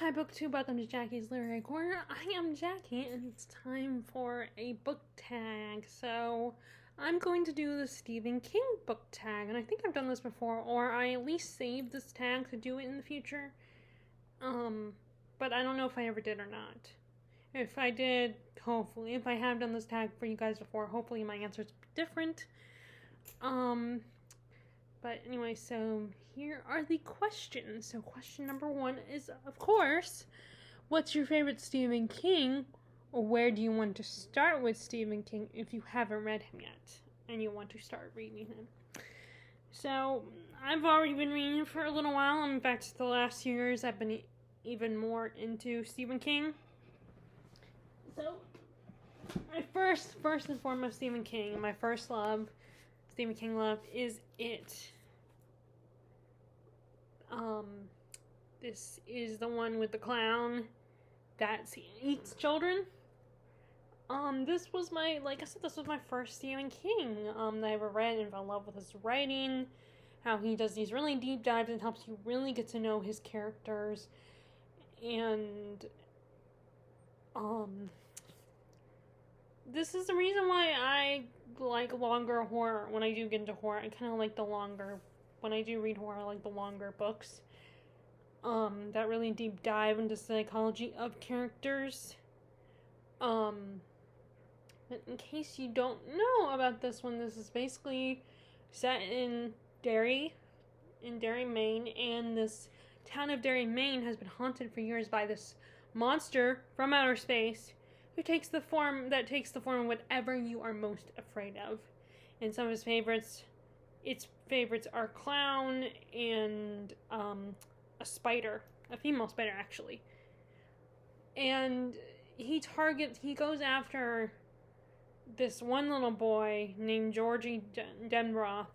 Hi, BookTube. Welcome to Jackie's Literary Corner. I am Jackie, and it's time for a book tag. So, I'm going to do the Stephen King book tag, and I think I've done this before, or I at least saved this tag to do it in the future. But I don't know if I ever did or not. If I did, hopefully, if I have done this tag for you guys before, hopefully my answers will be different. But anyway, so here are the questions. So question number 1 is, of course, what's your favorite Stephen King? Or where do you want to start with Stephen King if you haven't read him yet and you want to start reading him? So I've already been reading him for a little while. In fact, the last few years I've been even more into Stephen King. So my first and foremost Stephen King, my first love, Stephen King love, is It. This is the one with the clown that eats children. This was this was my first Stephen King that I ever read and fell in love with his writing, how he does these really deep dives and helps you really get to know his characters, and this is the reason why I like longer horror. When I do get into horror, I kind of like the longer, when I do read horror, I like the longer books. That really deep dive into psychology of characters. But in case you don't know about this one, this is basically set in Derry, Maine, and this town of Derry, Maine has been haunted for years by this monster from outer space who takes the form of whatever you are most afraid of. And some of its favorites are clown and a spider, a female spider actually. And he goes after this one little boy named Georgie Denbroth,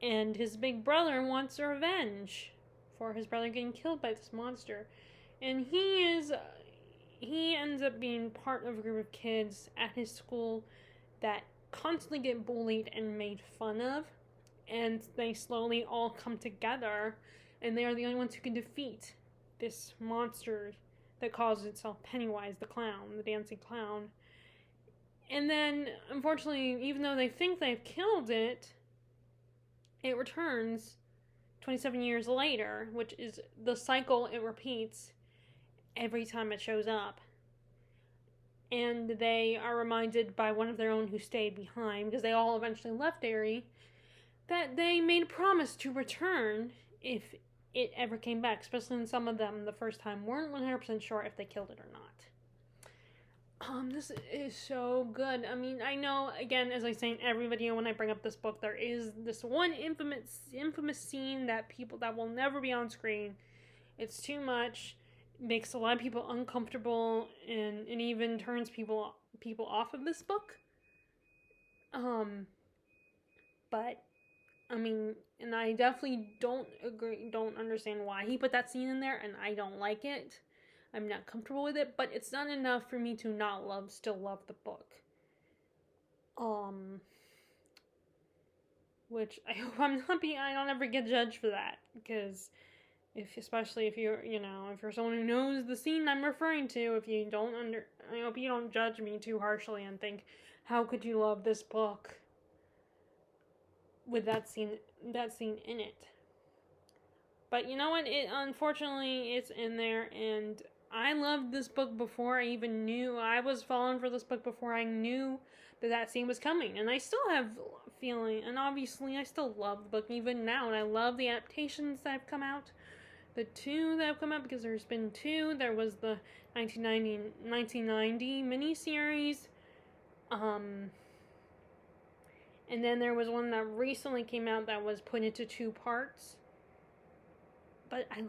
and his big brother wants revenge for his brother getting killed by this monster. And he ends up being part of a group of kids at his school that constantly get bullied and made fun of, and they slowly all come together, and they are the only ones who can defeat this monster that calls itself Pennywise the Clown, the dancing clown. And then, unfortunately, even though they think they've killed it, it returns 27 years later, which is the cycle it repeats every time it shows up. And they are reminded by one of their own who stayed behind, because they all eventually left Derry, that they made a promise to return if it ever came back. Especially in some of them, the first time, weren't 100% sure if they killed it or not. This is so good. I mean, I know, again, as I say in every video when I bring up this book, there is this one infamous scene that will never be on screen. It's too much. Makes a lot of people uncomfortable, and it even turns people off of this book. But I mean, and I definitely don't understand why he put that scene in there, and I don't like it. I'm not comfortable with it, but it's not enough for me to still love the book. Which I hope I don't ever get judged for that, because especially if you're someone who knows the scene I'm referring to, I hope you don't judge me too harshly and think, how could you love this book with that scene in it? But you know what? Unfortunately, it's in there, and I loved this book before I even knew. I was falling for this book before I knew that scene was coming, and I still have a feeling, and obviously I still love the book even now, and I love the adaptations that have come out. The 2 that have come out, because there's been 2. There was the 1990 miniseries, and then there was one that recently came out that was put into 2 parts. But I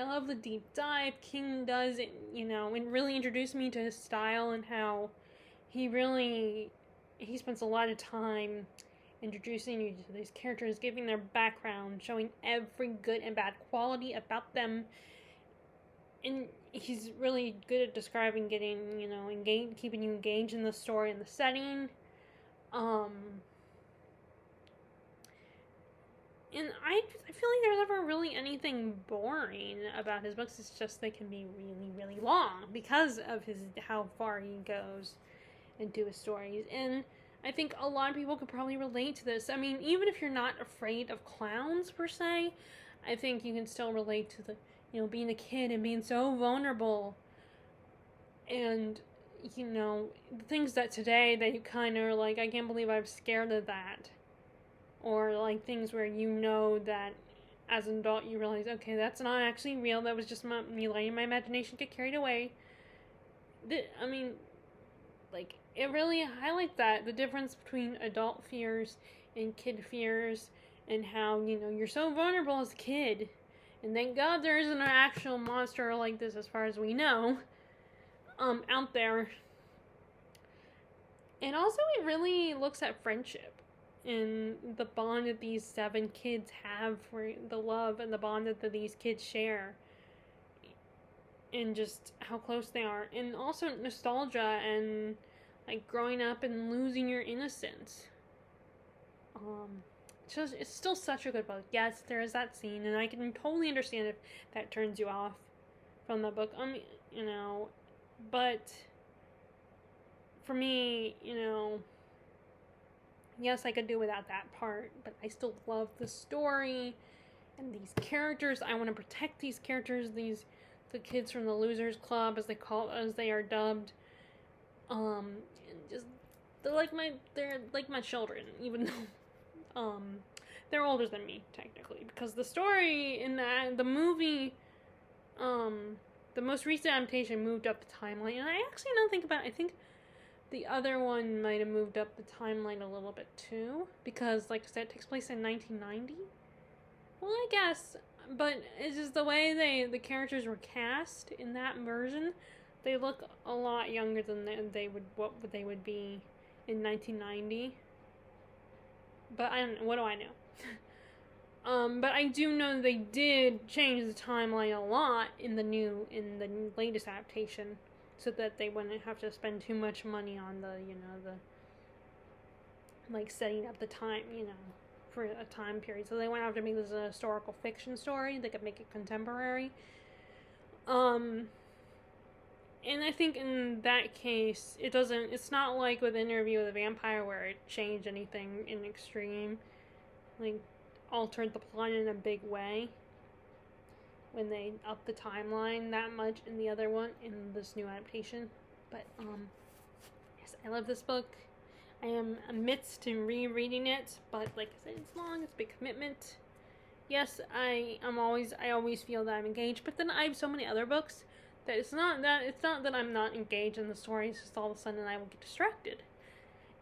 love the deep dive King does. It really introduced me to his style, and how he spends a lot of time introducing you to these characters, giving their background, showing every good and bad quality about them. And he's really good at describing keeping you engaged in the story and the setting. And I feel like there's never really anything boring about his books. It's just they can be really, really long because of how far he goes into his stories. And I think a lot of people could probably relate to this. I mean, even if you're not afraid of clowns per se, I think you can still relate to the, being a kid and being so vulnerable. And, the things that today that you kind of are like, I can't believe I'm scared of that. Or like things where that as an adult you realize, okay, that's not actually real. That was just me letting my imagination get carried away. I mean, like, it really highlights the difference between adult fears and kid fears, and how, you're so vulnerable as a kid. And thank God there isn't an actual monster like this, as far as we know, out there. And also it really looks at friendship and the bond that these 7 kids have, for the love and the bond that these kids share, and just how close they are, and also nostalgia and like growing up and losing your innocence. It's still such a good book. Yes, there is that scene, and I can totally understand if that turns you off from the book. But for me, yes, I could do without that part, but I still love the story and these characters. I want to protect these characters, the kids from the Losers Club, as they are dubbed. And just they're like my children, even though they're older than me technically, because the story in the movie, the most recent adaptation moved up the timeline, and I actually don't think about it. I think the other one might have moved up the timeline a little bit too, because, like I said, it takes place in 1990. Well, I guess, but it's just the way the characters were cast in that version. They look a lot younger than what they would be in 1990. But what do I know? But I do know they did change the timeline a lot in the latest adaptation, so that they wouldn't have to spend too much money on the setting up the time, for a time period. So they wouldn't have to make this a historical fiction story. They could make it contemporary. And I think in that case, it's not like with Interview with a Vampire where it changed anything in extreme, like altered the plot in a big way when they upped the timeline that much in the other one, in this new adaptation. But yes, I love this book. I am amidst in rereading it, but like I said, it's long, it's a big commitment. Yes, I always feel that I'm engaged, but then I have so many other books that it's not that I'm not engaged in the story. It's just all of a sudden I will get distracted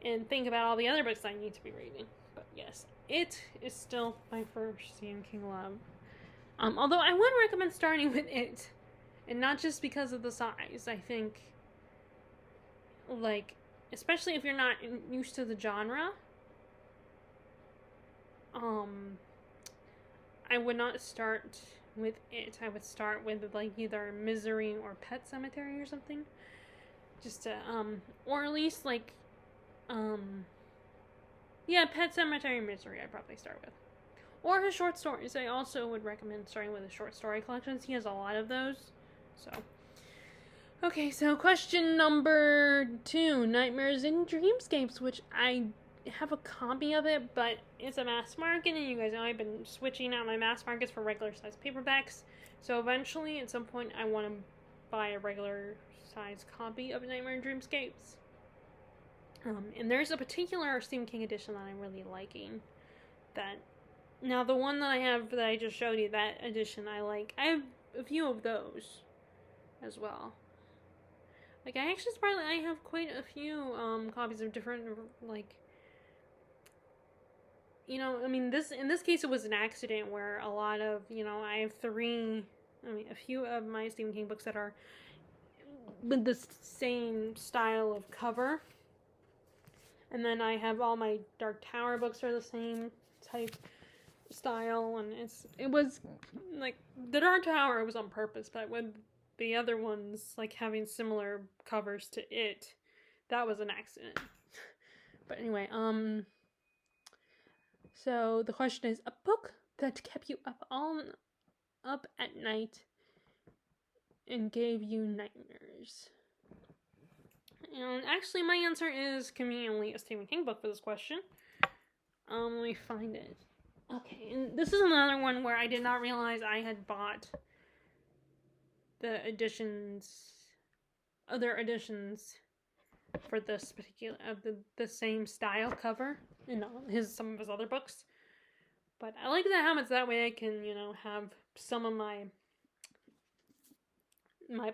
and think about all the other books I need to be reading. But yes, it is still my first Stephen King love. Although I would recommend starting with it, and not just because of the size. I think, like, especially if you're not used to the genre, I would not start with it. I would start with, like, either Misery or Pet Sematary or something. Just to, or at least, like, yeah, Pet Sematary and Misery I'd probably start with. Or his short stories. I also would recommend starting with his short story collections. He has a lot of those. So, okay, so question number 2, Nightmares and Dreamscapes, which I have a copy of it, but it's a mass market, and you guys know I've been switching out my mass markets for regular size paperbacks. So eventually, at some point, I want to buy a regular size copy of Nightmare and Dreamscapes. And there's a particular Stephen King edition that I'm really liking. Now, the one that I have that I just showed you, that edition I like. I have a few of those as well. Like, I have quite a few copies of different, like, in this case it was an accident where a lot of, I have a few of my Stephen King books that are with the same style of cover. And then I have all my Dark Tower books are the same type style, and it was like the Dark Tower was on purpose, but with the other ones like having similar covers to it, that was an accident. But anyway, so the question is, a book that kept you up at night and gave you nightmares? And actually, my answer is conveniently a Stephen King book for this question. Let me find it. Okay, and this is another one where I did not realize I had bought the other editions for this particular the same style cover in some of his other books. But I like that habits, that way I can, have some of my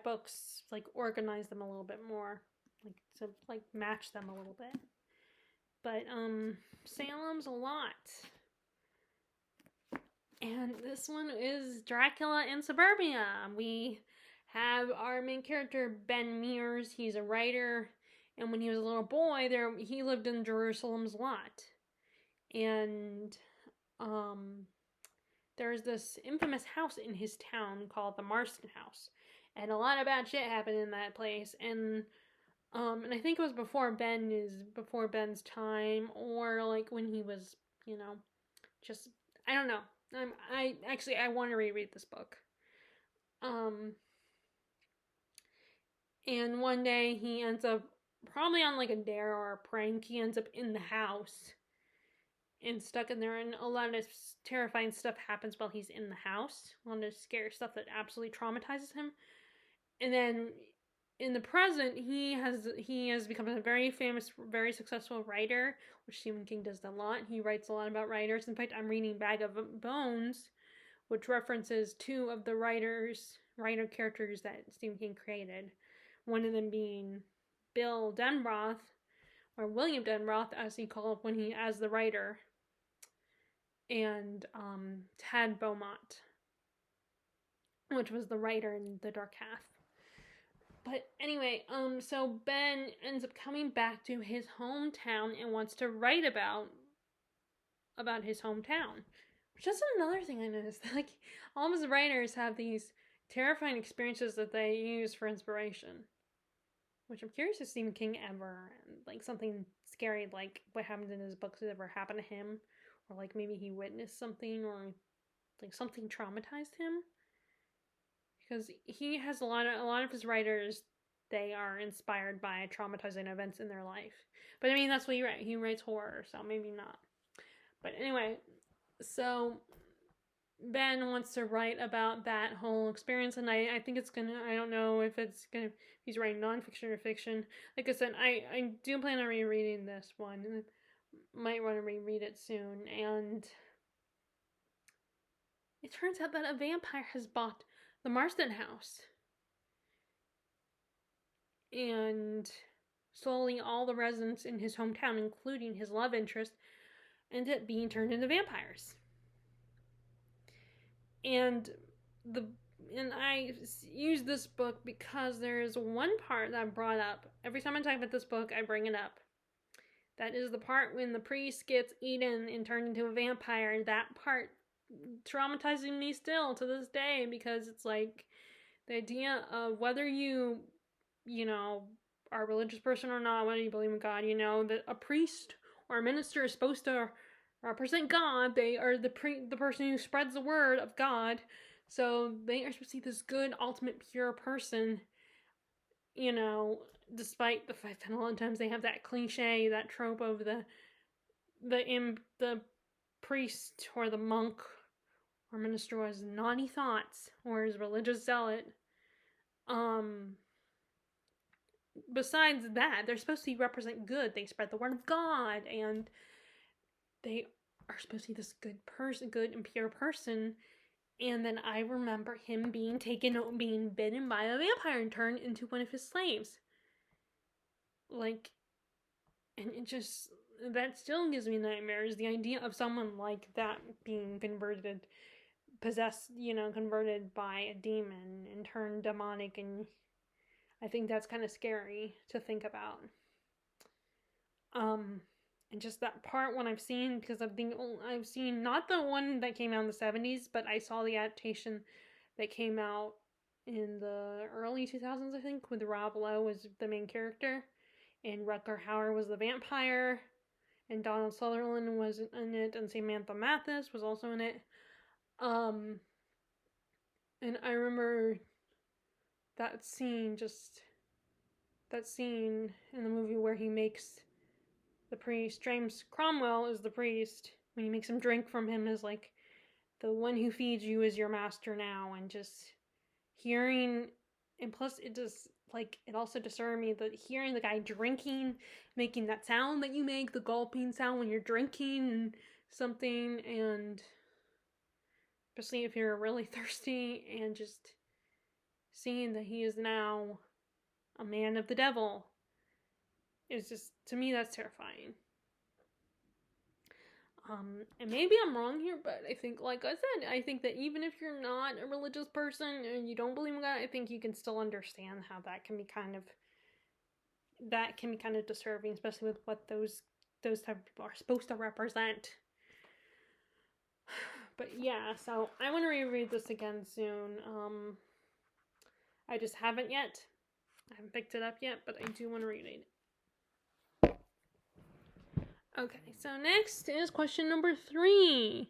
books, like, organize them a little bit more, like, to, like, match them a little bit. But Salem's a Lot. And this one is Dracula in Suburbia. We have our main character, Ben Mears. He's a writer, and when he was a little boy, he lived in Jerusalem's Lot. And there's this infamous house in his town called the Marston House. And a lot of bad shit happened in that place. And I think it was before Ben's time, or like when he was, just, I don't know. I want to reread this book. And one day he ends up, probably on like a dare or a prank, he ends up in the house and stuck in there, and a lot of terrifying stuff happens while he's in the house. A lot of scary stuff that absolutely traumatizes him. And then in the present, he has become a very famous, very successful writer, which Stephen King does a lot. He writes a lot about writers. In fact, I'm reading Bag of Bones, which references two of the writer characters that Stephen King created. One of them being Bill Denbrough, or William Denbrough, as he called as the writer, and Tad Beaumont, which was the writer in The Dark Half. But anyway, so Ben ends up coming back to his hometown and wants to write about his hometown. Which is another thing I noticed. Like, all of his writers have these terrifying experiences that they use for inspiration. Which I'm curious if Stephen King ever, like, something scary like what happened in his books has ever happened to him. Or like maybe he witnessed something, or like something traumatized him. Because he has a lot of his writers, they are inspired by traumatizing events in their life. But I mean, that's what he writes. He writes horror, so maybe not. But anyway, so Ben wants to write about that whole experience, and I think it's gonna, I don't know if he's writing nonfiction or fiction. Like I said, I do plan on rereading this one, and might want to reread it soon. And it turns out that a vampire has bought the Marston House. And slowly all the residents in his hometown, including his love interest, end up being turned into vampires. And I use this book because there's one part that I brought up. Every time I talk about this book, I bring it up. That is the part when the priest gets eaten and turned into a vampire. And that part traumatizing me still to this day, because it's like the idea of whether you are a religious person or not, whether you believe in God, that a priest or a minister is supposed to represent God. They are the person who spreads the word of God. So they are supposed to be this good, ultimate, pure person, despite the fact that a lot of times they have that cliche, that trope of the priest or the monk or minister who has naughty thoughts or is religious zealot. Besides that, they're supposed to represent good. They spread the word of God, and they are supposed to be this good person, good and pure person. And then I remember him being bitten by a vampire and turned into one of his slaves. Like, and that still gives me nightmares. The idea of someone like that being converted by a demon and turned demonic, and I think that's kind of scary to think about. And just that part when I've seen, because I've seen not the one that came out in the 70s, but I saw the adaptation that came out in the early 2000s, I think, with Rob Lowe as the main character, and Rutger Hauer was the vampire, and Donald Sutherland was in it, and Samantha Mathis was also in it. Um, and I remember that scene, in the movie where he makes the priest, James Cromwell is the priest, when he makes him drink from him, is like, the one who feeds you is your master now, and just hearing, and plus it just, like, it also disturbed me that hearing the guy drinking, making that sound that you make, the gulping sound when you're drinking something, and especially if you're really thirsty, and just seeing that he is now a man of the devil, is just, to me, that's terrifying. And maybe I'm wrong here, but I think, like I said, I think that even if you're not a religious person and you don't believe in God, I think you can still understand how that can be kind of disturbing, especially with what those type of people are supposed to represent. But yeah, so I want to reread this again soon. I just haven't yet. I haven't picked it up yet, but I do want to read it. Okay, so next is question number 3.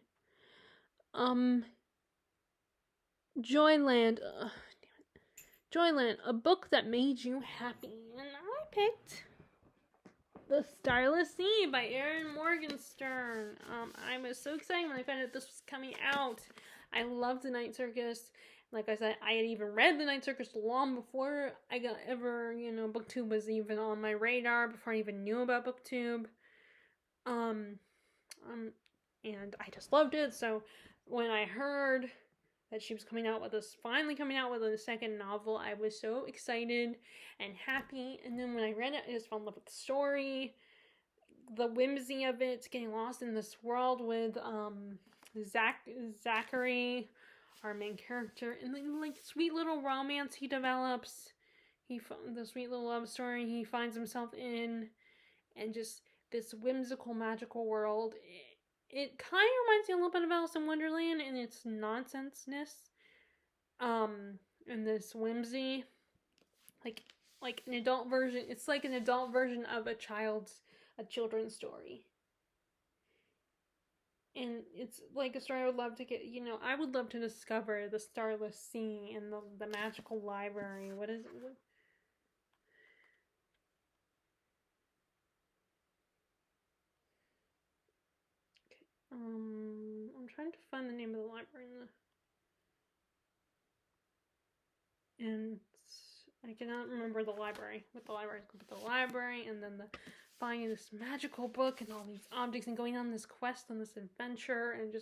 Joyland. Joyland, a book that made you happy. And I picked The Starless Sea by Erin Morgenstern. I was so excited when I found out this was coming out. I loved The Night Circus. Like I said, I had even read The Night Circus long before I got ever, BookTube was even on my radar, before I even knew about BookTube. And I just loved it. So when I heard that she was finally coming out with a second novel, I was so excited and happy. And then when I read it, I just fell in love with the story, the whimsy of it, getting lost in this world with Zachary, our main character, and the sweet little romance he develops. The sweet little love story he finds himself in, and just this whimsical, magical world. It kind of reminds me a little bit of Alice in Wonderland in its nonsenseness, and this whimsy, like an adult version. It's like an adult version of a children's story, and it's like a story I would love to get. I would love to discover the Starless Sea and the magical library. What is it? I'm trying to find the name of the library and I cannot remember the library. What the library is called, but the library, and then finding this magical book and all these objects and going on this quest, on this adventure, and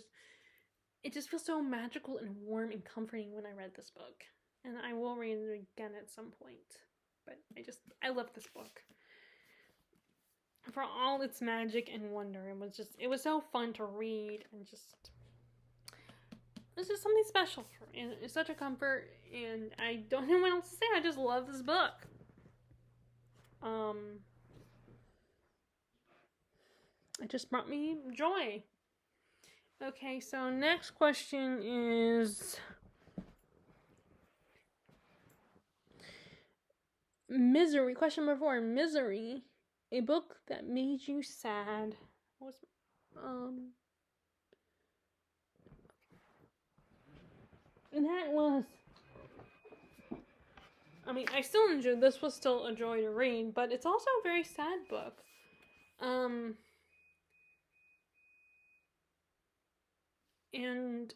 it just feels so magical and warm and comforting when I read this book. And I will read it again at some point. But I love this book. For all its magic and wonder, it was so fun to read, and it's just something special for me. And it's such a comfort, and I don't know what else to say. I just love this book. It just brought me joy. Okay, so next question is Misery. Question number 4. Misery. A book that made you sad. And that was, I still enjoyed, this was still a joy to read, but it's also a very sad book. And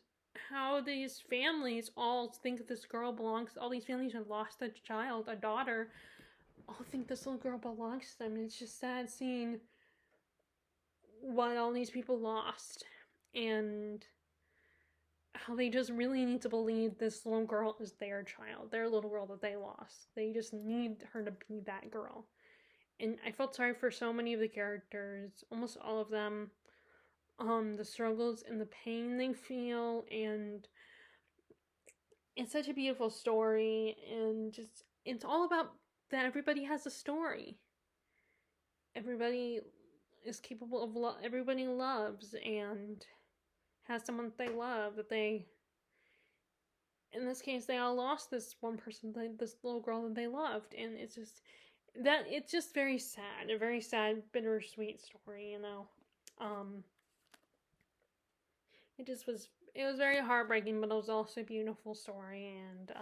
how these families all think this girl belongs, all these families have lost a child, a daughter, all think this little girl belongs to them. And it's just sad seeing what all these people lost, and how they just really need to believe this little girl is their child, their little girl that they lost. They just need her to be that girl. And I felt sorry for so many of the characters, almost all of them, the struggles and the pain they feel, and it's such a beautiful story, and just, it's all about that everybody has a story. Everybody is capable of everybody loves and has someone that they love, that they, in this case, they all lost this one person, this little girl that they loved, and it's just very sad, a very sad, bittersweet story, It just was, it was very heartbreaking, but it was also a beautiful story, and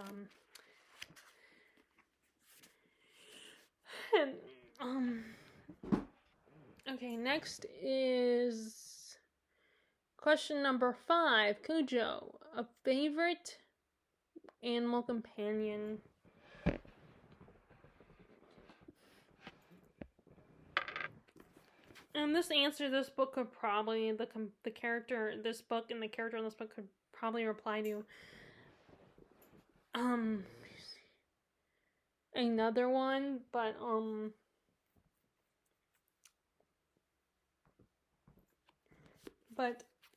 okay, next is question number 5. Cujo, a favorite animal companion. And this book could probably, the character in this book could probably reply to another one, but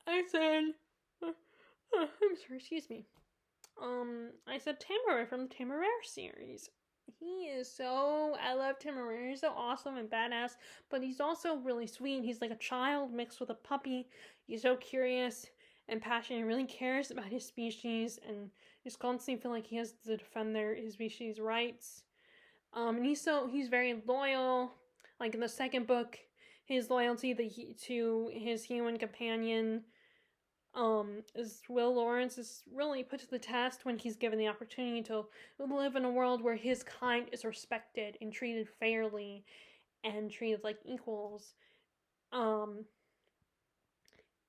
I said I'm sorry, excuse me. I said Temeraire from the Temeraire series. I love Temeraire. He's so awesome and badass, but he's also really sweet. He's like a child mixed with a puppy. He's so curious and passionate. He really cares about his species, and he's constantly feel like he has to defend his species' rights. And he's very loyal. Like in the second book, his loyalty to his human companion, is Will Lawrence, is really put to the test when he's given the opportunity to live in a world where his kind is respected and treated fairly and treated like equals.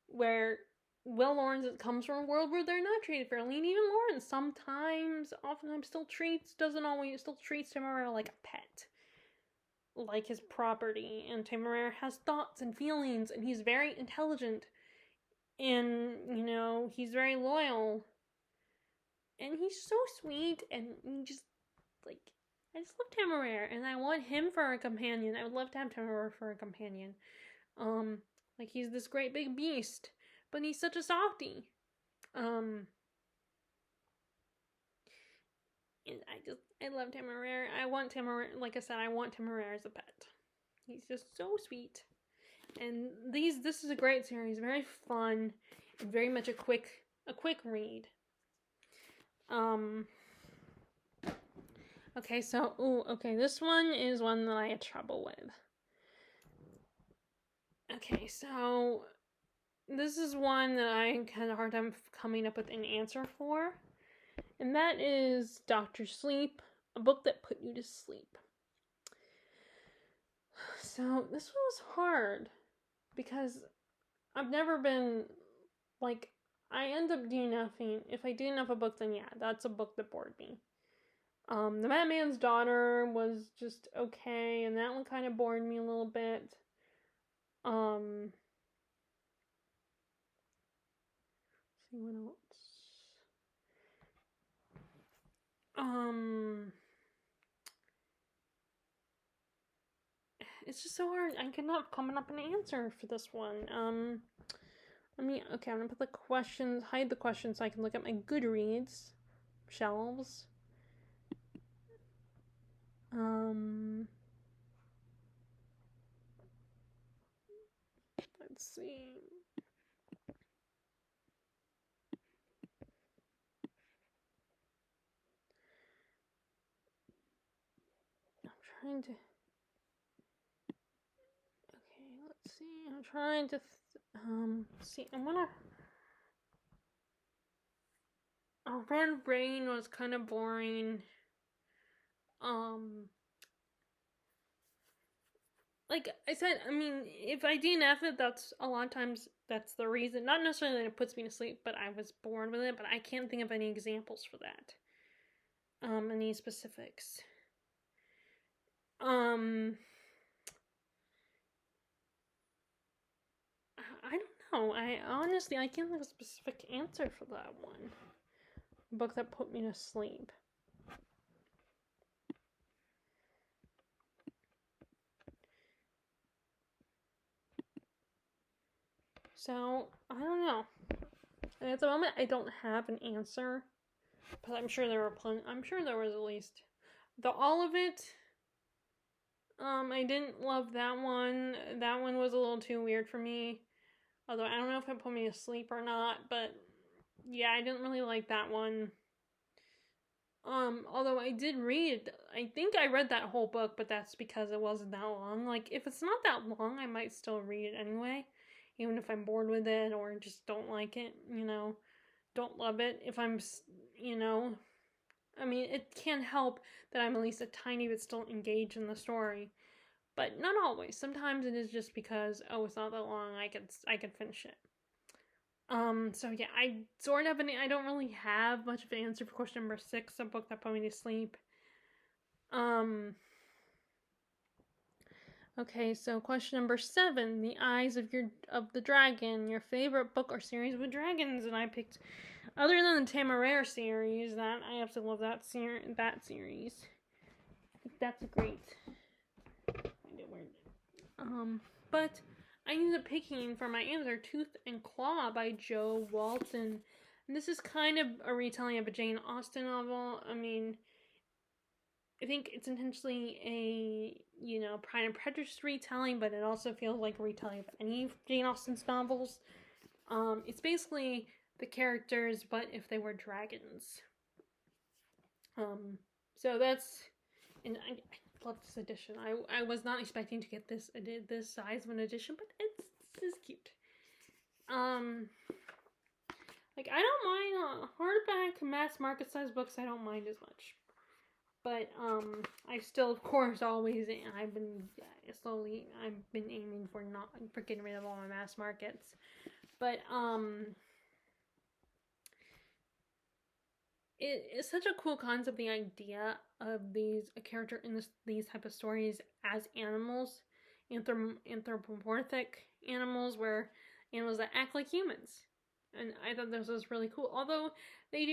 Where Will Lawrence comes from a world where they're not treated fairly, and even Lawrence oftentimes still treats Temeraire like a pet, like his property. And Temeraire has thoughts and feelings, and he's very intelligent. And, he's very loyal. And he's so sweet. And I just love Temeraire. And I want him for a companion. I would love to have Temeraire for a companion. He's this great big beast. But he's such a softie. And I love Temeraire. I want Temeraire, like I said, I want Temeraire as a pet. He's just so sweet. And this is a great series, very fun, and very much a quick read. Okay, this one is one that I had trouble with. Okay, so this is one that I had a hard time coming up with an answer for, and that is Dr. Sleep, a book that put you to sleep. So this one was hard, because I've never been, I end up DNFing. If I DNF a book, then yeah, that's a book that bored me. The Madman's Daughter was just okay, and that one kind of bored me a little bit. Let's see what else. It's just so hard. I could not come up with an answer for this one. I'm gonna put the questions, hide the questions so I can look at my Goodreads shelves. Let's see. I'm trying to. Okay, let's see. I'm trying to. See. I'm gonna. Red Rain was kind of boring. Like I said, I mean, if I DNF it, that's a lot of times that's the reason. Not necessarily that it puts me to sleep, but I was bored with it. But I can't think of any examples for that. Any specifics. I don't know. I can't think of a specific answer for that one. A book that put me to sleep. So, I don't know. At the moment, I don't have an answer, but I'm sure there were I'm sure there was at least All of It. I didn't love that one. That one was a little too weird for me. Although I don't know if it put me to sleep or not, but yeah, I didn't really like that one. Although I did read, I think I read that whole book, but that's because it wasn't that long. Like, if it's not that long, I might still read it anyway, even if I'm bored with it or just don't like it, don't love it. If I'm, you know, I mean, it can help that I'm at least a tiny bit still engaged in the story, but not always. Sometimes it is just because, oh, it's not that long. I could finish it. So yeah, I sort of, I don't really have much of an answer for question number 6, a book that put me to sleep. Okay, so question number 7, The Eyes of the Dragon, your favorite book or series with dragons, and I picked, other than the Temeraire series, that I absolutely love that series. I think that's a great. But I ended up picking for my answer Tooth and Claw by Jo Walton. And this is kind of a retelling of a Jane Austen novel. I mean, I think it's intentionally a, Pride and Prejudice retelling, but it also feels like a retelling of any Jane Austen's novels. It's basically the characters, but if they were dragons. So that's, and I love this edition. I was not expecting to get this size of an edition, but it's cute. Like, I don't mind hardback mass market size books. I don't mind as much, but I still, of course, always I've been aiming for getting rid of all my mass markets, but it's such a cool concept, the idea of a character in these type of stories as animals, anthropomorphic animals, where animals that act like humans. And I thought this was really cool. Although they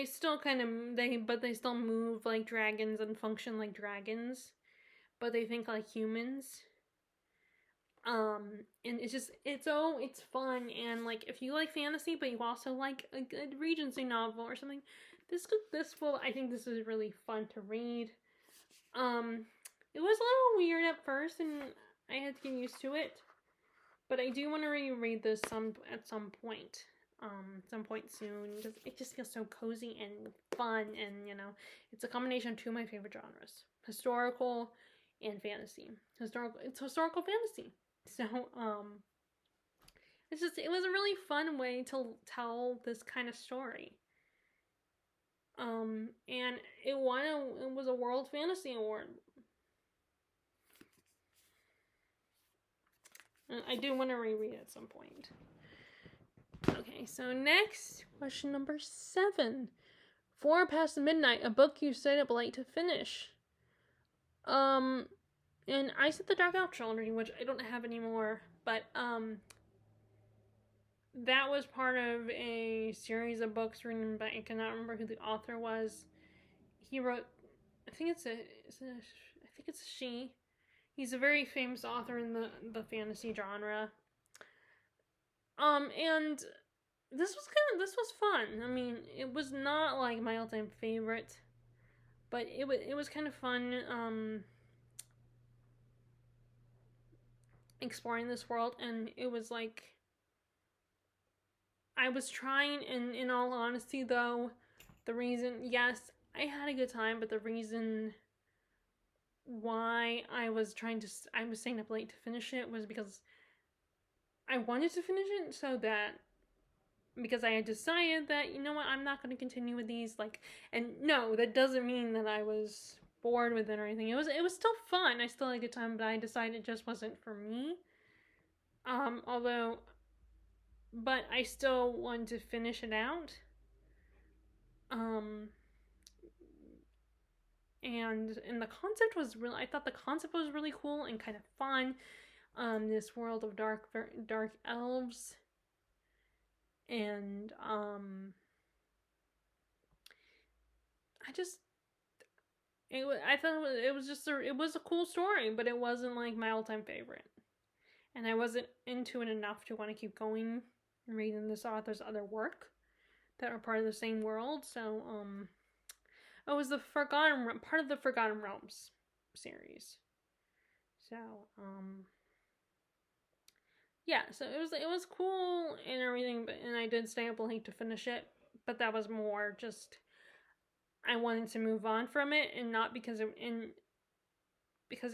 still still move like dragons and function like dragons, but they think like humans. And it's fun, and like if you like fantasy but you also like a good Regency novel or something, this I think this is really fun to read. It was a little weird at first and I had to get used to it, but I do want to reread this at some point soon. It just feels so cozy and fun, and it's a combination of two of my favorite genres: historical and fantasy. It's historical fantasy. So, it was a really fun way to tell this kind of story. And it was a World Fantasy Award. And I do want to reread it at some point. Okay, so next, question number 7. 4 Past Midnight, a book you stayed up late to finish. And I said the Dark Elf Trilogy, which I don't have anymore, but that was part of a series of books written by, I cannot remember who the author was. He wrote, I think it's a she. He's a very famous author in the fantasy genre. And this was fun. I mean, it was not like my all-time favorite, but it was kind of fun exploring this world, and it was like I was trying, and in all honesty though, the reason, yes, I had a good time, but the reason why I was staying up late to finish it was because I wanted to finish it, because I had decided that, you know what, I'm not going to continue with these, and no, that doesn't mean that I was bored with it or anything. It was still fun. I still had a good time, but I decided it just wasn't for me. But I still wanted to finish it out. And the concept was I thought the concept was really cool and kind of fun. This world of dark elves, and I thought it was a cool story, but it wasn't like my all-time favorite, and I wasn't into it enough to want to keep going and reading this author's other work that are part of the same world. So it was part of the Forgotten Realms series. So yeah, so it was cool and everything, and I did stay up late to finish it, but that was more just I wanted to move on from it, and not because it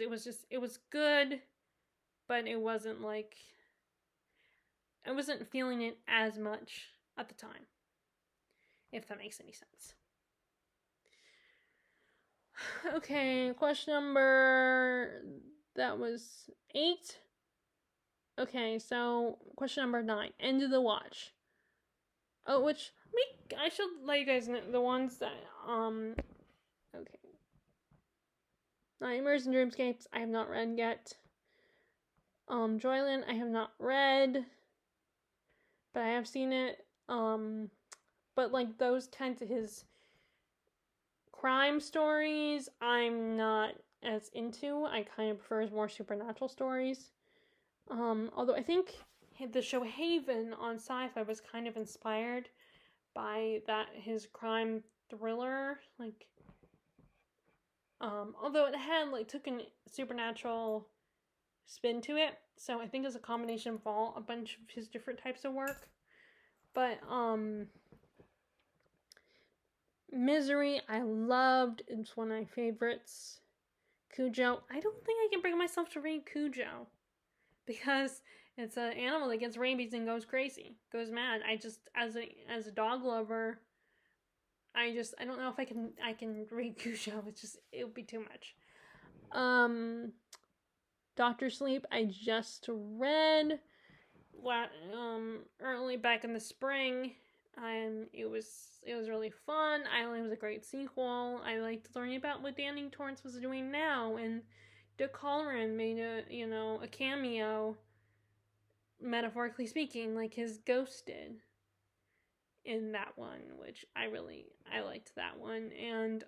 was good, but it wasn't like I wasn't feeling it as much at the time, if that makes any sense. Okay, question number, that was 8. Okay, so question number 9, End of the Watch. Oh, which I should let you guys know the ones that okay. Nightmares and Dreamscapes I have not read yet. Joyland I have not read, but I have seen it. But like those kinds of his crime stories, I'm not as into. I kind of prefer more supernatural stories. Although I think the show Haven on Sci-Fi was kind of inspired by that, his crime thriller, like although it had like took a supernatural spin to it, so I think it's a combination of a bunch of his different types of work. But Misery I loved. It's one of my favorites. Cujo, I don't think I can bring myself to read Cujo because it's an animal that gets rabies and goes crazy, goes mad. I just, as a dog lover, I don't know if I can read Cujo. It would be too much. Dr. Sleep I just read early back in the spring. It was really fun. Island was a great sequel. I liked learning about what Danny Torrance was doing now, and Dick Hallorann made a cameo, metaphorically speaking, like his ghost did in that one, which I liked that one. And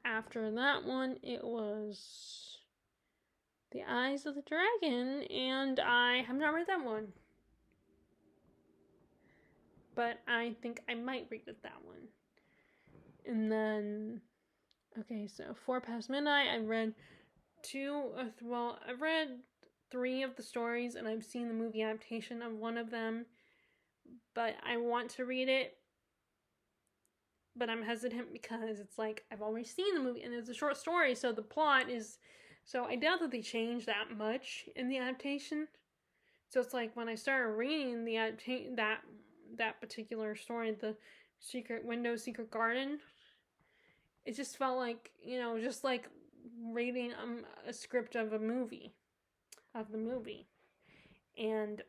after that one, it was The Eyes of the Dragon, and I have not read that one. But I think I might read that one. And then, okay, so 4 Past Midnight, I read I've read 3 of the stories, and I've seen the movie adaptation of one of them, but I want to read it, but I'm hesitant because it's like, I've already seen the movie, and it's a short story, so the plot is, so I doubt that they changed that much in the adaptation. So it's like, when I started reading that particular story, the Secret Window, Secret Garden, it just felt like, just like reading a script of the movie. And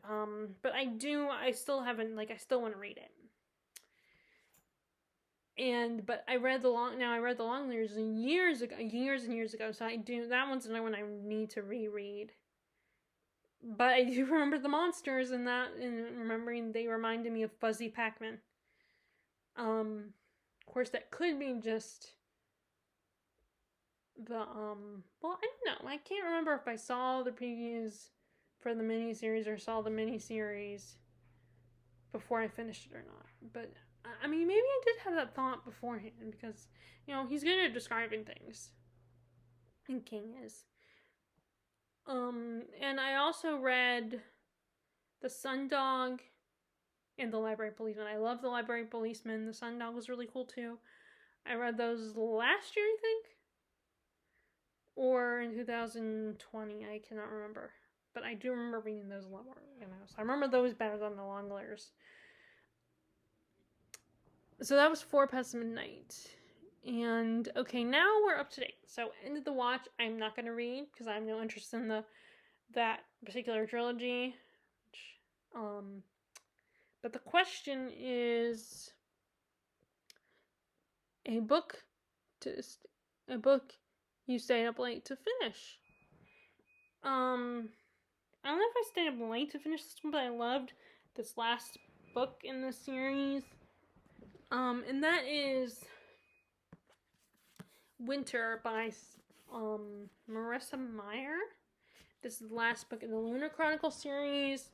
but I still haven't, I still want to read it. But I read the long years and years ago, so that one's another one I need to reread. But I do remember the monsters in that, and remembering they reminded me of Fuzzy Pac-Man. Of course, that could be just the well, I don't know. I can't remember if I saw the previews for the miniseries or saw the miniseries before I finished it or not. But I mean, maybe I did have that thought beforehand because he's good at describing things. And King is. And I also read The Sundog and The Library Policeman. I love The Library Policeman. The Sundog was really cool too. I read those last year, I think, or in 2020. I cannot remember, but I do remember reading those a lot more. So I remember those better than the long letters. So that was 4 Past Midnight. And okay, now we're up to date. So End of the Watch, I'm not going to read because I have no interest in that particular trilogy. But the question is, a book you stayed up late to finish. I don't know if I stayed up late to finish this one, but I loved this last book in the series. And that is Winter by Marissa Meyer. This is the last book in the Lunar Chronicle series.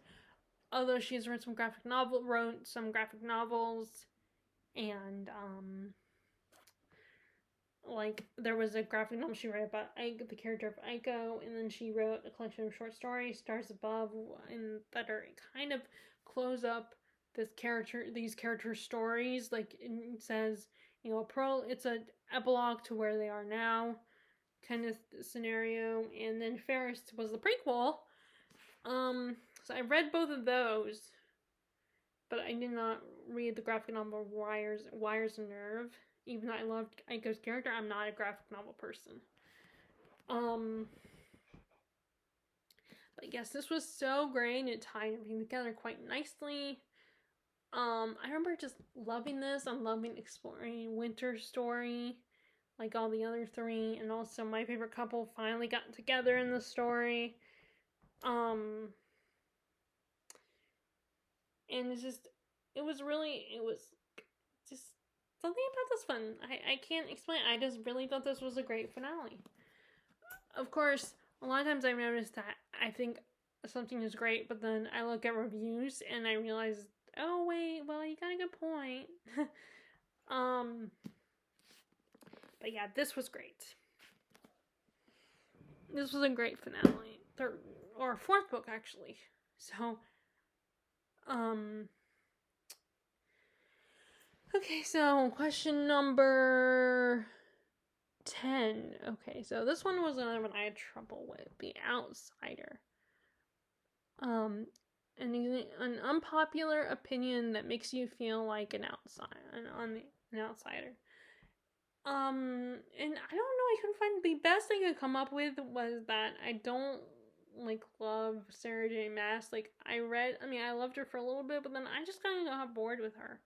Although she's wrote some graphic novels, and there was a graphic novel she wrote about the character of Aiko, and then she wrote a collection of short stories, Stars Above, and that are kind of close up these character stories. Like it says, it's an epilogue to where they are now, kind of scenario, and then Ferris was the prequel. So I read both of those, but I did not read the graphic novel Wires and Nerve. Even though I loved Aiko's character, I'm not a graphic novel person. But yes, this was so great. It tied everything together quite nicely. I remember just loving this. I'm loving exploring Winter's story, like all the other three, and also my favorite couple finally got together in the story. And it's just, it was just something about this fun. I can't explain. I just really thought this was a great finale. Of course, a lot of times I've noticed that I think something is great, but then I look at reviews and I realize, oh wait, well, you got a good point. But yeah, this was great. This was a great finale. Third or fourth book actually. So okay, so question number 10. Okay, so this one was another one I had trouble with. The Outsider. An unpopular opinion that makes you feel like an outsider. And I don't know, I couldn't find, the best I could come up with was that I don't love Sarah J. Maas. I loved her for a little bit, but then I just kind of got bored with her.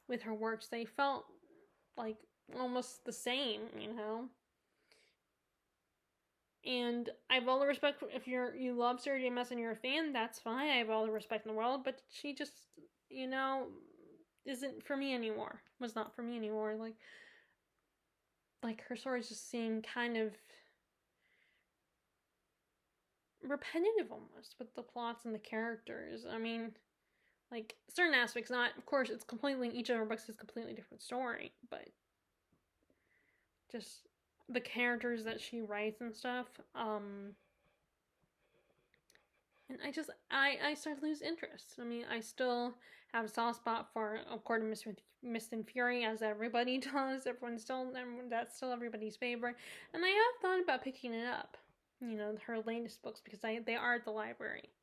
With her works, they felt like almost the same, And I have all the respect if you love Sarah J. Maas and you're a fan, that's fine. I have all the respect in the world, but she just, isn't for me anymore. Was not for me anymore. Like her stories just seem kind of repetitive almost with the plots and the characters. Certain aspects, not, of course, it's completely, each of her books is a completely different story, but just the characters that she writes and stuff, and I started to lose interest. I still have a soft spot for, of course, Mist and Fury, as everybody does. That's still everybody's favorite, and I have thought about picking it up, her latest books, because they are at the library.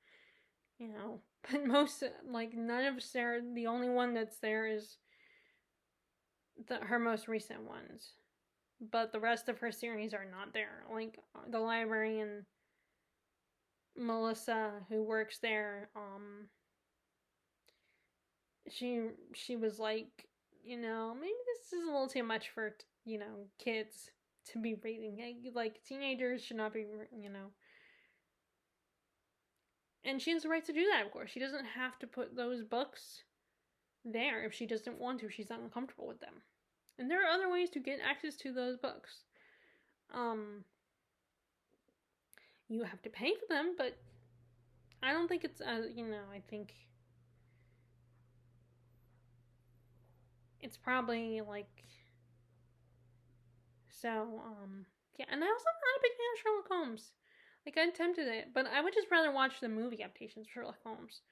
But most, none of Sarah, the only one that's there is her most recent ones. But the rest of her series are not there. The librarian, Melissa, who works there, she was like, maybe this is a little too much for, kids to be reading. Teenagers should not be, And she has the right to do that, of course. She doesn't have to put those books there if she doesn't want to, if she's not uncomfortable with them. And there are other ways to get access to those books. You have to pay for them, but I don't think it's, I think it's probably so, yeah. And I also not a big fan of Sherlock Holmes. I attempted it, but I would just rather watch the movie adaptations of Sherlock Holmes.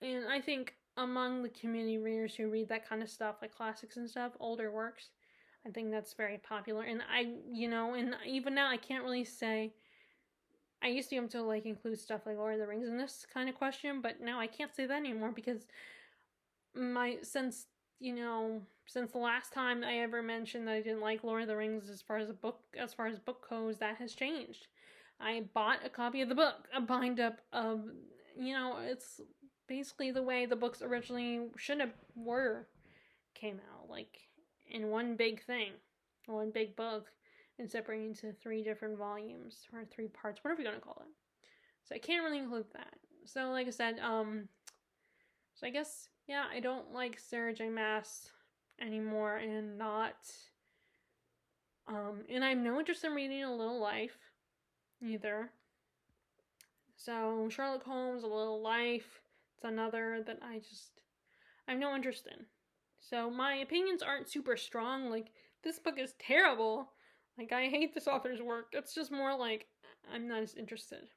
And I think among the community readers who read that kind of stuff, like classics and stuff, older works, I think that's very popular. And and even now I can't really say, I used to be able to include stuff like Lord of the Rings in this kind of question, but now I can't say that anymore, because since the last time I ever mentioned that I didn't like Lord of the Rings as far as book goes, that has changed. I bought a copy of the book, a bind up of, it's basically the way the books originally came out, in one big thing, one big book, and separated into 3 different volumes, or 3 parts, whatever you're gonna call it. So I can't really include that. So like I said, so I guess, yeah, I don't like Sarah J. Maas anymore, and and I have no interest in reading A Little Life either. So Sherlock Holmes, A Little Life, it's another that I have no interest in. So my opinions aren't super strong, this book is terrible, I hate this author's work. It's just more I'm not as interested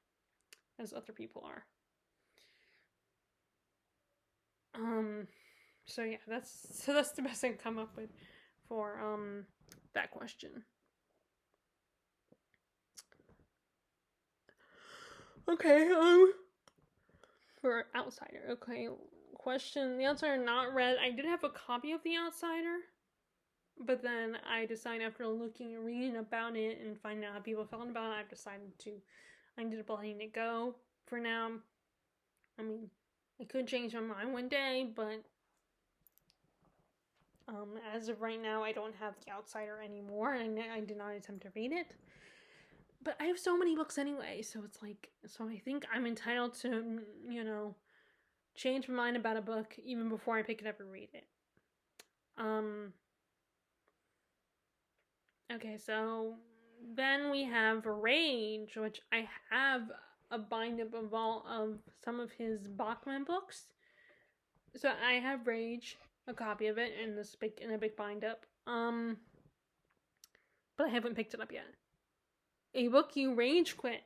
as other people are. So yeah, that's the best I can come up with for that question. Okay, for Outsider. Okay, question: The Outsider not read. I did have a copy of The Outsider, but then I decided after looking and reading about it and finding out how people felt about it, I've decided to. I ended up letting it go for now. I mean, I could change my mind one day, but as of right now, I don't have The Outsider anymore, and I did not attempt to read it. But I have so many books anyway, so it's like, so I think I'm entitled to, change my mind about a book even before I pick it up and read it. Okay, so then we have Rage, which I have a bind up of all of some of his Bachman books. So I have Rage, a copy of it in a big bind up. But I haven't picked it up yet. A book you rage quit,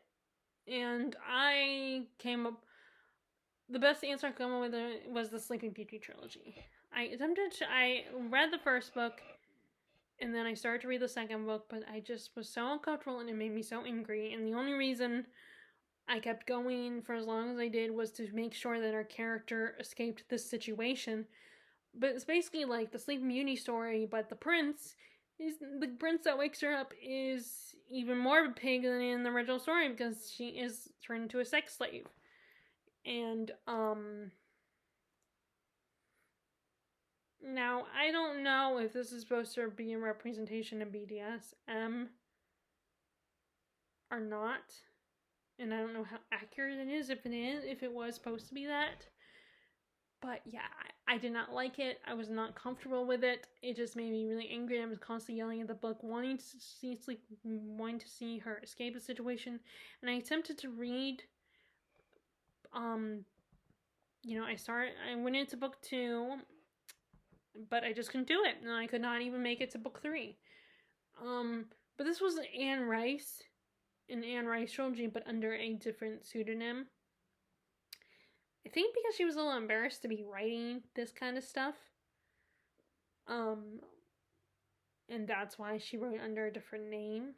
and I came up. The best answer I came up with was the Sleeping Beauty trilogy. I read the first book, and then I started to read the second book, but I just was so uncomfortable, and it made me so angry. And the only reason I kept going for as long as I did was to make sure that our character escaped this situation. But it's basically like the Sleeping Beauty story, but the prince that wakes her up is even more of a pig than in the original story because she is turned into a sex slave. And now I don't know if this is supposed to be a representation of BDSM or not. And I don't know how accurate it is, if it was supposed to be that. But yeah, I did not like it. I was not comfortable with it. It just made me really angry. I was constantly yelling at the book, wanting to see her escape the situation. And I attempted to read. I went into book 2, but I just couldn't do it, and I could not even make it to book 3. But this was an Anne Rice trilogy, but under a different pseudonym. I think because she was a little embarrassed to be writing this kind of stuff. And that's why she wrote under a different name.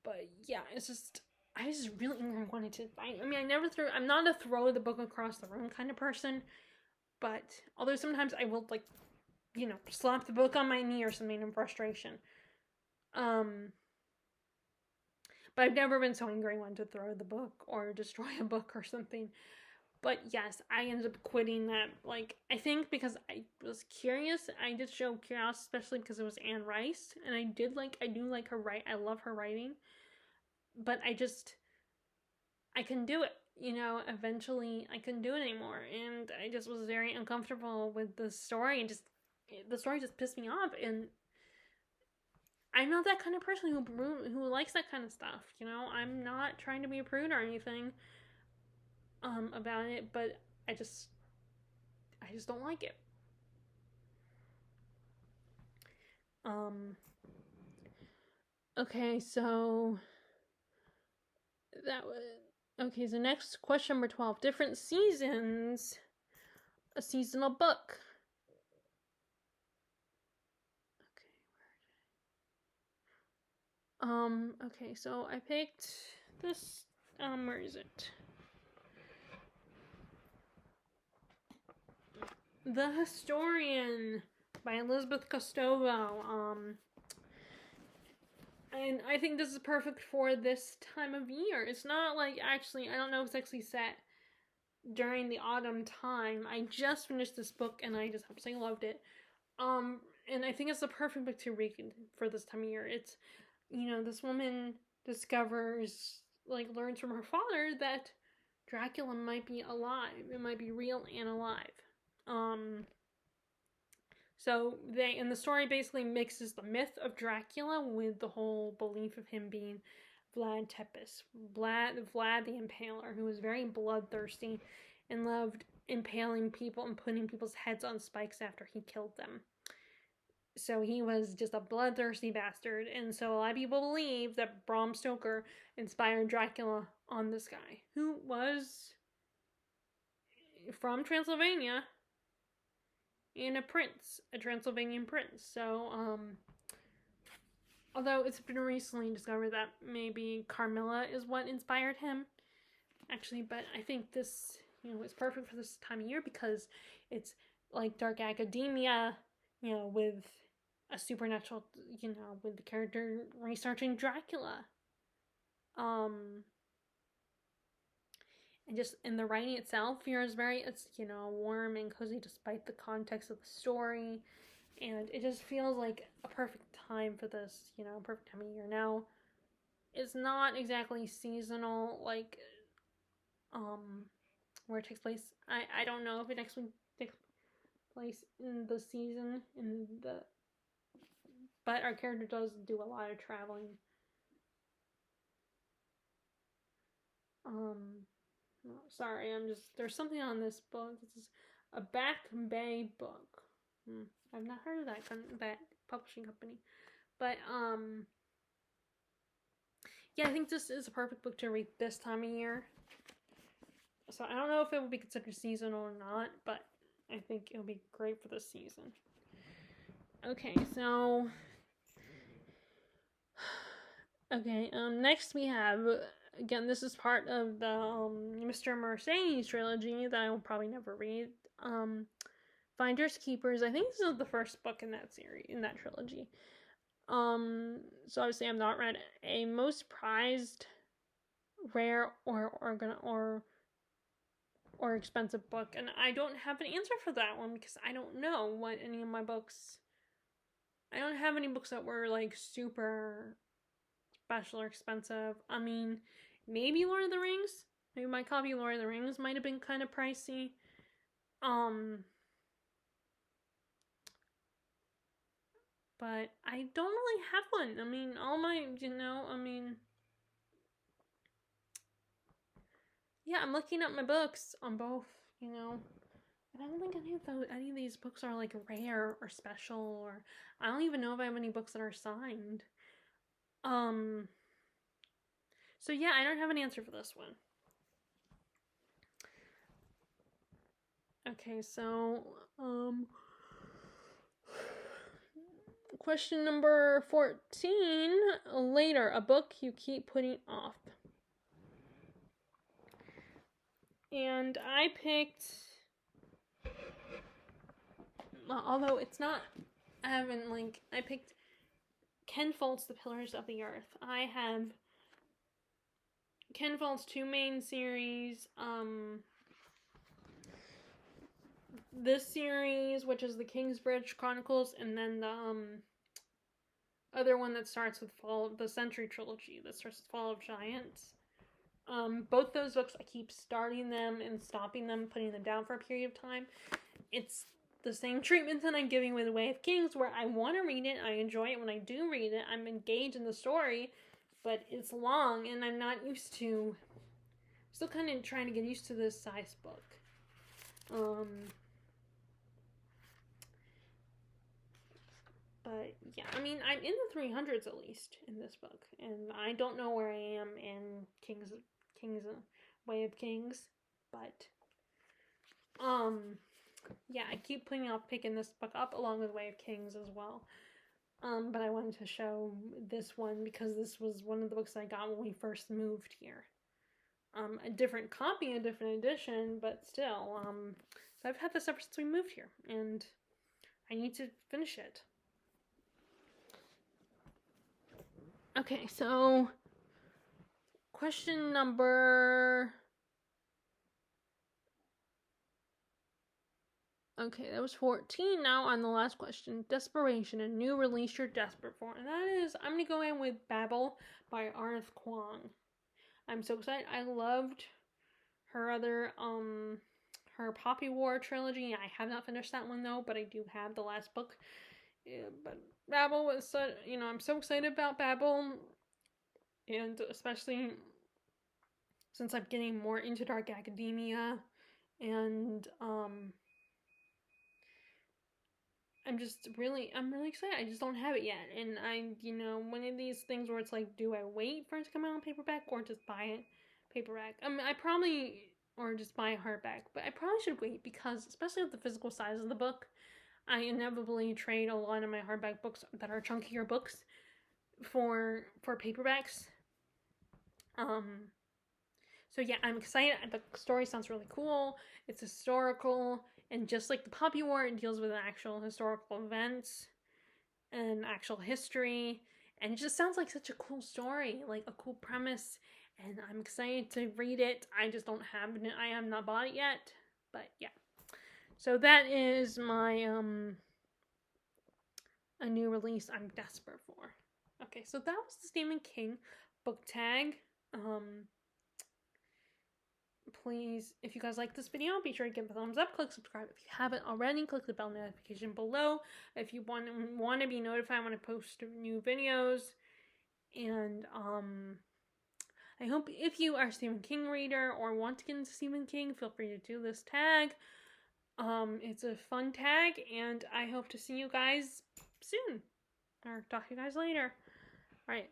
But yeah, I just really wanted to. I'm not a throw the book across the room kind of person, but although sometimes I will slap the book on my knee or something in frustration. But I've never been so angry I wanted to throw the book or destroy a book or something. But yes, I ended up quitting that. I think because I was curious. I did show curiosity, especially because it was Anne Rice, and I do like her write. I love her writing, but I couldn't do it. Eventually I couldn't do it anymore, and I just was very uncomfortable with the story, and the story just pissed me off. And I'm not that kind of person who likes that kind of stuff. I'm not trying to be a prude or anything about it, but I just don't like it. Okay, so that was okay. So next question, number 12: different seasons, a seasonal book. Okay, so I picked this. Where is it? The Historian by Elizabeth Kostovo. And I think this is perfect for this time of year. It's not I don't know if it's actually set during the autumn time. I just finished this book and I just absolutely loved it. And I think it's the perfect book to read for this time of year. It's, this woman discovers, learns from her father that Dracula might be alive. It might be real and alive. So the story basically mixes the myth of Dracula with the whole belief of him being Vlad Tepes, Vlad the Impaler, who was very bloodthirsty and loved impaling people and putting people's heads on spikes after he killed them. So he was just a bloodthirsty bastard, and so a lot of people believe that Bram Stoker inspired Dracula on this guy, who was from Transylvania, and a prince, a Transylvanian prince. So, although it's been recently discovered that maybe Carmilla is what inspired him, actually, but I think this, is perfect for this time of year because it's like dark academia, with a supernatural, with the character researching Dracula. And just in the writing itself, it's warm and cozy despite the context of the story. And it just feels like a perfect time for this, perfect time of year. Now, it's not exactly seasonal, like, where it takes place. I don't know if it actually takes place in the season, but our character does do a lot of traveling. Sorry, there's something on this book. This is a Back Bay book. I've not heard of that publishing company. But, yeah, I think this is a perfect book to read this time of year. So I don't know if it would be considered seasonal or not, but I think it'll be great for this season. Okay, so... Okay, next we have... Again, this is part of the Mr. Mercedes trilogy that I will probably never read. Finders Keepers. I think this is the first book in that series, in that trilogy. So obviously I've not read a most prized, rare, or expensive book, and I don't have an answer for that one because I don't know what any of my books. I don't have any books that were like super special or expensive. I mean, maybe Lord of the Rings. Maybe my copy of Lord of the Rings might have been kind of pricey. But I don't really have one. I mean, all my, yeah, I'm looking at my books on both, and I don't think any of these books are like rare or special, or I don't even know if I have any books that are signed. So yeah, I don't have an answer for this one. Okay, so, question number 14. Later, a book you keep putting off. And I picked, although it's not, I picked Ken Follett's The Pillars of the Earth. I have Ken Follett's two main series, this series, which is the Kingsbridge Chronicles, and then the other one that starts with the Century Trilogy, that starts with Fall of Giants. Both those books, I keep starting them and stopping them, putting them down for a period of time. It's the same treatment that I'm giving with Way of Kings, where I want to read it, I enjoy it when I do read it, I'm engaged in the story, but it's long, and I'm not used to... Still kind of trying to get used to this size book. But yeah, I mean, I'm in the 300s at least in this book, and I don't know where I am in King's Way of Kings, but yeah, I keep putting off picking this book up along with Way of Kings as well. But I wanted to show this one because this was one of the books I got when we first moved here. A different copy, a different edition, but still, so I've had this ever since we moved here, and I need to finish it. Okay, so question number... Okay, that was 14. Now on the last question. Desperation, a new release you're desperate for. And that is, I'm going to go in with Babel by Arneth Kwong. I'm so excited. I loved her other, her Poppy War trilogy. I have not finished that one though, but I do have the last book. Yeah, but Babel was such, I'm so excited about Babel. And especially since I'm getting more into dark academia. And, I'm really excited. I just don't have it yet. And one of these things where it's like, do I wait for it to come out on paperback or just buy it paperback? Or just buy a hardback. But I probably should wait because, especially with the physical size of the book, I inevitably trade a lot of my hardback books that are chunkier books for paperbacks. So yeah, I'm excited. The story sounds really cool. It's historical, and just like the Poppy War, it deals with actual historical events and actual history, and it just sounds like such a cool story, like a cool premise, and I'm excited to read it. I just don't have it. I have not bought it yet, but yeah. So that is my a new release I'm desperate for. Okay, so that was the Stephen King book tag. Please, if you guys like this video, be sure to give it a thumbs up, click subscribe if you haven't already, click the bell notification below if you want to be notified when I post new videos. And I hope if you are a Stephen King reader or want to get into Stephen King, feel free to do this tag. It's a fun tag, and I hope to see you guys soon, or talk to you guys later. All right,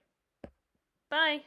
bye.